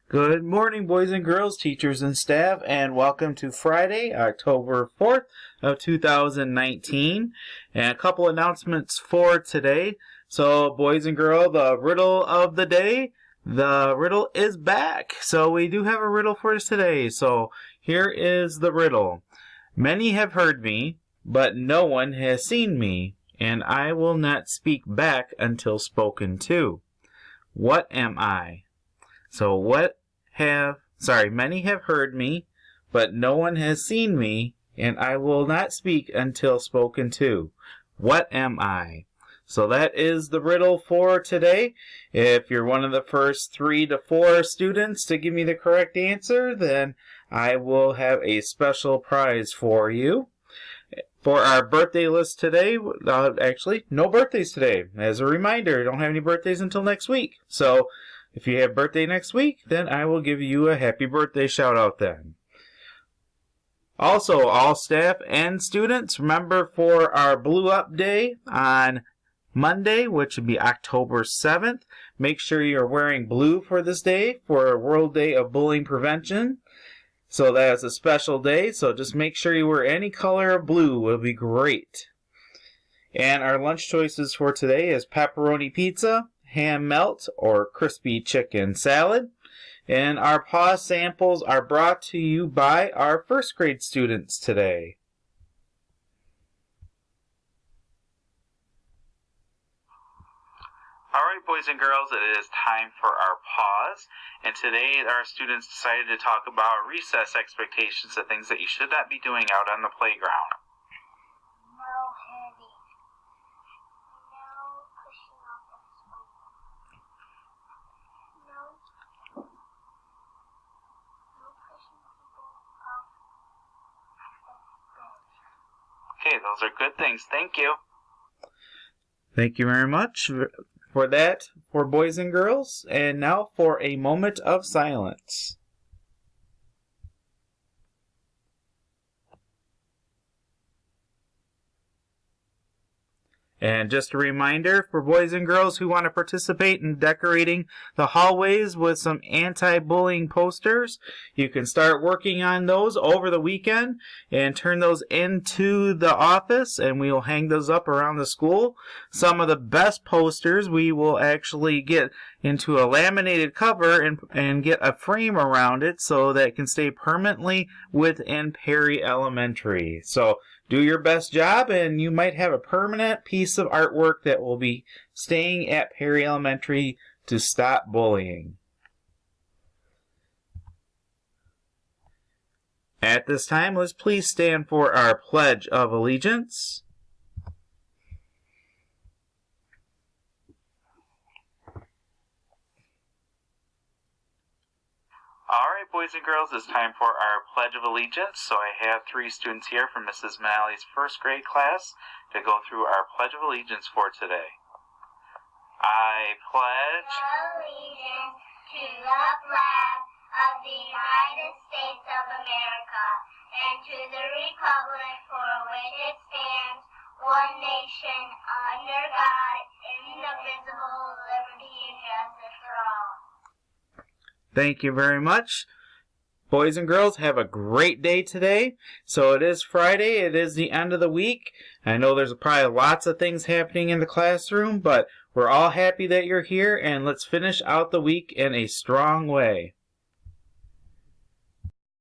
Good morning, boys and girls, teachers and staff, and welcome to Friday, October 4th of 2019. And a couple announcements for today. So, boys and girls, the riddle of the day, the riddle is back. So, we do have a riddle for us today. So, here is the riddle. Many have heard me, but no one has seen me, and I will not speak back until spoken to. What am I? So many have heard me, but no one has seen me, and I will not speak until spoken to. What am I? So that is the riddle for today. If you're one of the first 3 to 4 students to give me the correct answer, then I will have a special prize for you. For our birthday list today, actually, no birthdays today. As a reminder, don't have any birthdays until next week. So, if you have birthday next week, then I will give you a happy birthday shout out then. Also, all staff and students, remember for our Blue Up Day on Monday, which would be October 7th, make sure you're wearing blue for this day for World Day of Bullying Prevention. So that's a special day, so just make sure you wear any color of blue will be great. And our lunch choices for today is pepperoni pizza, ham melt, or crispy chicken salad. And our paw samples are brought to you by our first grade students today. Alright, boys and girls, it is time for our pause. And today our students decided to talk about recess expectations, the things that you should not be doing out on the playground. No heavy. No pushing off the spoon. No pushing people off the bed. Okay, those are good things. Thank you. Thank you very much for that, for boys and girls. And now for a moment of silence. And just a reminder for boys and girls who want to participate in decorating the hallways with some anti-bullying posters, you can start working on those over the weekend and turn those into the office, and we will hang those up around the school. Some of the best posters we will actually get into a laminated cover and get a frame around it so that it can stay permanently within Perry Elementary. So do your best job, and you might have a permanent piece of artwork that will be staying at Perry Elementary to stop bullying. At this time, let's please stand for our Pledge of Allegiance. Alright, boys and girls, it's time for our Pledge of Allegiance. So I have 3 students here from Mrs. Malley's first grade class to go through our Pledge of Allegiance for today. I pledge Allegiance to the flag of the United States of America and to the republic for which it stands, one nation, under God, indivisible, liberty and justice for all. Thank you very much. Boys and girls, have a great day today. So it is Friday. It is the end of the week. I know there's probably lots of things happening in the classroom, but we're all happy that you're here, and let's finish out the week in a strong way.